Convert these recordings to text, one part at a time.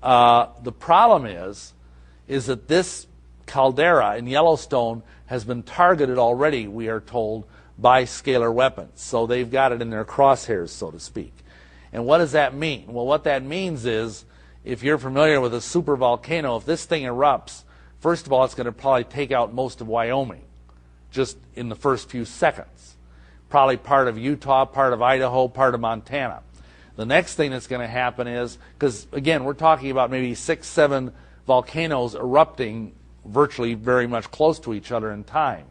The problem is that this caldera in Yellowstone has been targeted already, we are told, by scalar weapons. So they've got it in their crosshairs, so to speak. And what does that mean? Well, what that means is, if you're familiar with a supervolcano, if this thing erupts, first of all, it's going to probably take out most of Wyoming, just in the first few seconds. Probably part of Utah, part of Idaho, part of Montana. The next thing that's going to happen is, because again, we're talking about maybe 6, 7 volcanoes erupting virtually very much close to each other in time.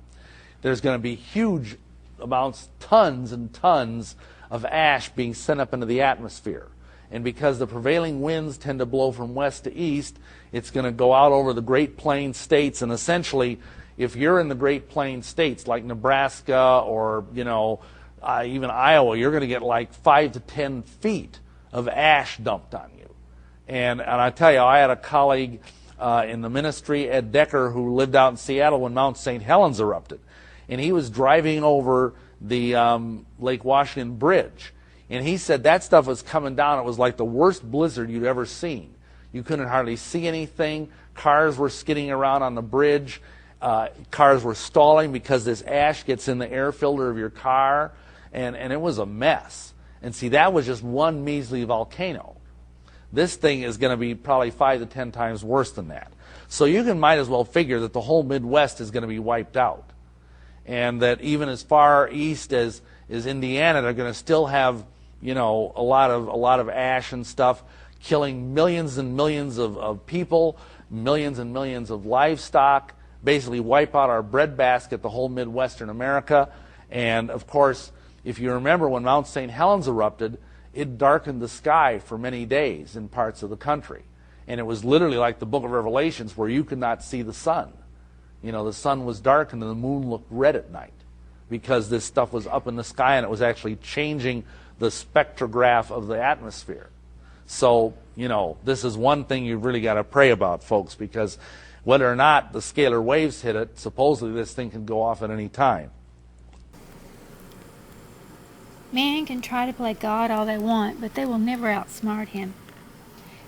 There's going to be huge amounts, tons and tons of ash being sent up into the atmosphere. And because the prevailing winds tend to blow from west to east, it's going to go out over the Great Plains states, and essentially, if you're in the Great Plains states like Nebraska or, even Iowa, you're going to get like 5 to 10 feet of ash dumped on you. And I tell you, I had a colleague in the ministry, Ed Decker, who lived out in Seattle when Mount St. Helens erupted. And he was driving over the Lake Washington Bridge. And he said that stuff was coming down. It was like the worst blizzard you'd ever seen. You couldn't hardly see anything. Cars were skidding around on the bridge. Cars were stalling because this ash gets in the air filter of your car. And it was a mess. And see, that was just one measly volcano. This thing is going to be probably 5 to 10 times worse than that. So you might as well figure that the whole Midwest is going to be wiped out. And that even as far east as Indiana, they're going to still have, a lot of ash and stuff, killing millions and millions of people, millions and millions of livestock, basically wipe out our breadbasket, the whole Midwestern America. And of course, if you remember when Mount St. Helens erupted, it darkened the sky for many days in parts of the country. And it was literally like the book of Revelations, where you could not see the sun. The sun was darkened and the moon looked red at night because this stuff was up in the sky and it was actually changing the spectrograph of the atmosphere. So, this is one thing you've really got to pray about, folks, because whether or not the scalar waves hit it, supposedly this thing can go off at any time. Man can try to play God all they want, but they will never outsmart him.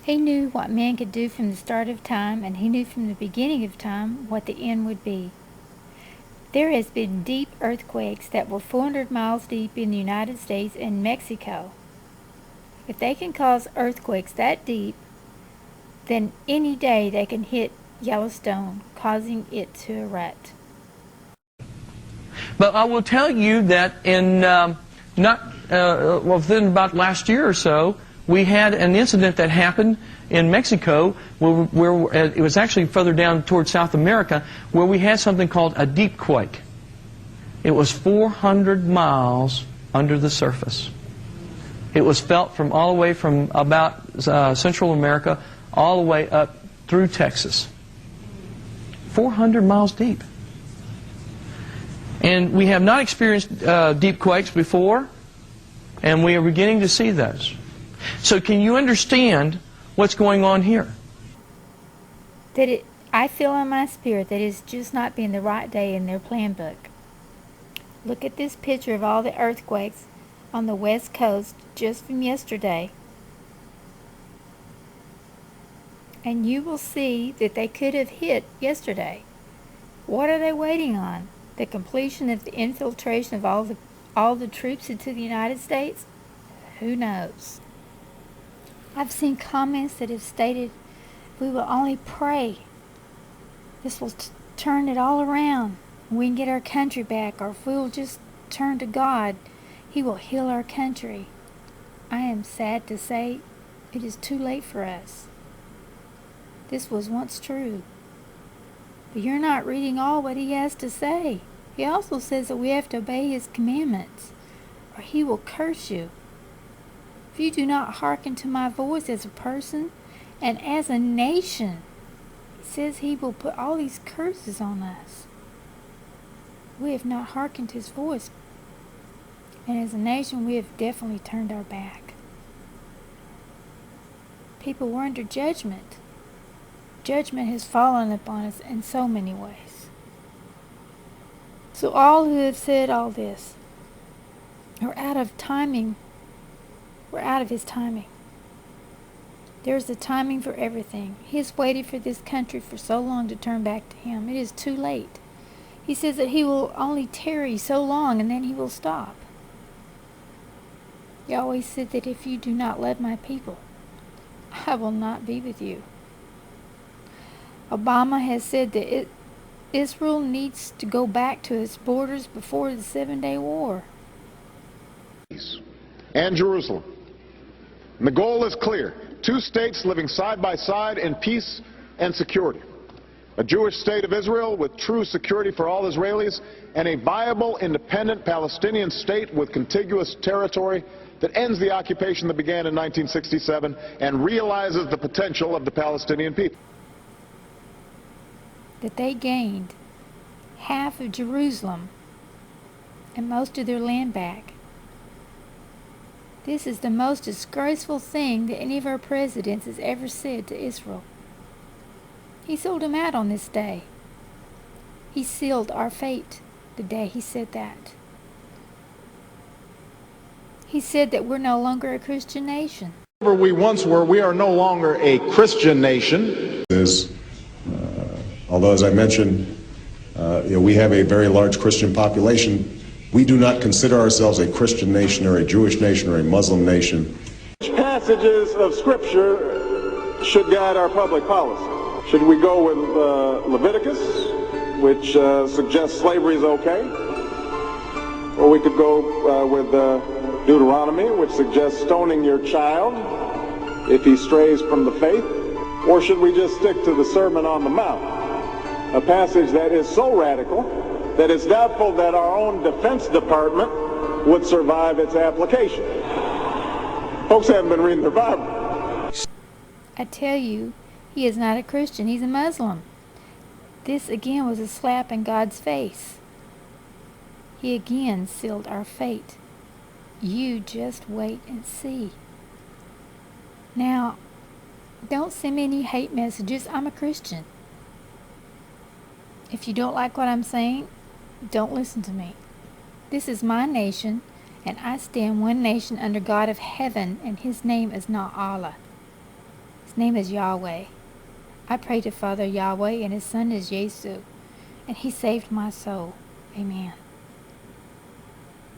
He knew what man could do from the start of time, and he knew from the beginning of time what the end would be. There has been deep earthquakes that were 400 miles deep in the United States and Mexico. If they can cause earthquakes that deep, then any day they can hit Yellowstone, causing it to erupt. But I will tell you that in within about last year or so, we had an incident that happened in Mexico where it was actually further down towards South America, where we had something called a deep quake. It was 400 miles under the surface. It was felt from all the way from about Central America all the way up through Texas. 400 miles deep. And we have not experienced deep quakes before, and we are beginning to see those. So can you understand what's going on here? I feel in my spirit that it's just not been the right day in their plan book. Look at this picture of all the earthquakes on the West Coast just from yesterday. And you will see that they could have hit yesterday. What are they waiting on? The completion of the infiltration of all the troops into the United States? Who knows? I've seen comments that have stated, we will only pray. This will turn it all around. We can get our country back, or if we will just turn to God, He will heal our country. I am sad to say it is too late for us. This was once true. But you're not reading all what He has to say. He also says that we have to obey His commandments, or He will curse you. If you do not hearken to my voice as a person and as a nation, He says He will put all these curses on us. We have not hearkened to His voice, and as a nation we have definitely turned our back. People were under judgment. Judgment has fallen upon us in so many ways. So all who have said all this are out of timing. We're out of His timing. There's a timing for everything. He has waited for this country for so long to turn back to him. It is too late. He says that he will only tarry so long and then he will stop. Yahweh said that if you do not love my people, I will not be with you. Obama has said that Israel needs to go back to its borders before the 7-Day War. And Jerusalem. And the goal is clear. 2 states living side by side in peace and security. A Jewish state of Israel with true security for all Israelis, and a viable, independent Palestinian state with contiguous territory that ends the occupation that began in 1967 and realizes the potential of the Palestinian people. That they gained half of Jerusalem and most of their land back. This is the most disgraceful thing that any of our presidents has ever said to Israel. He sold them out on this day. He sealed our fate the day he said that. He said that we're no longer a Christian nation. Wherever we once were, we are no longer a Christian nation. Although, as I mentioned, we have a very large Christian population, we do not consider ourselves a Christian nation or a Jewish nation or a Muslim nation. Which passages of Scripture should guide our public policy? Should we go with Leviticus, which suggests slavery is okay? Or we could go with Deuteronomy, which suggests stoning your child if he strays from the faith? Or should we just stick to the Sermon on the Mount, a passage that is so radical that it's doubtful that our own Defense Department would survive its application? Folks haven't been reading their Bible. I tell you, he is not a Christian, he's a Muslim. This again was a slap in God's face. He again sealed our fate. You just wait and see. Now, don't send me any hate messages. I'm a Christian. If you don't like what I'm saying, don't listen to me. This is my nation, and I stand one nation under God of heaven, and his name is not Allah. His name is Yahweh. I pray to Father Yahweh, and his son is Jesus, and he saved my soul. Amen.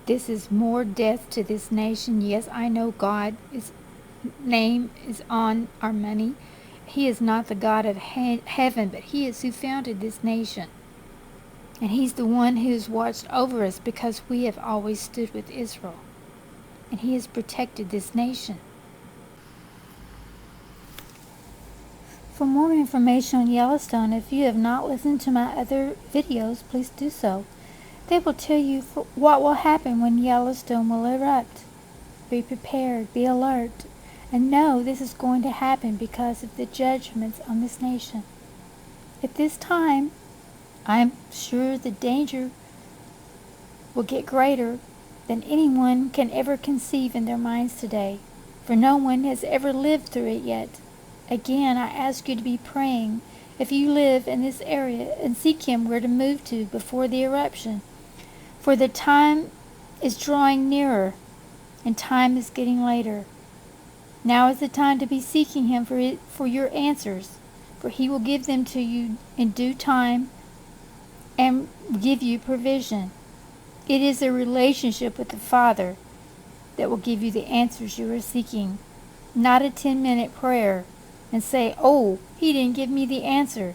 This is more death to this nation. Yes, I know God's name is on our money. He is not the God of heaven, but he is who founded this nation. And he's the one who's watched over us because we have always stood with Israel. And he has protected this nation. For more information on Yellowstone, if you have not listened to my other videos, please do so. They will tell you what will happen when Yellowstone will erupt. Be prepared, be alert, and know this is going to happen because of the judgments on this nation. At this time, I'm sure the danger will get greater than anyone can ever conceive in their minds today, for no one has ever lived through it yet. Again, I ask you to be praying if you live in this area and seek him where to move to before the eruption. For the time is drawing nearer and time is getting later. Now is the time to be seeking him for your answers, for he will give them to you in due time and give you provision. It is a relationship with the Father that will give you the answers you are seeking, not a 10-minute prayer and say, oh, he didn't give me the answer.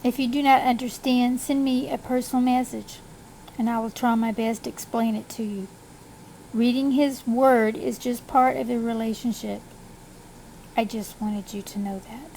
If you do not understand, send me a personal message, and I will try my best to explain it to you. Reading his word is just part of the relationship. I just wanted you to know that.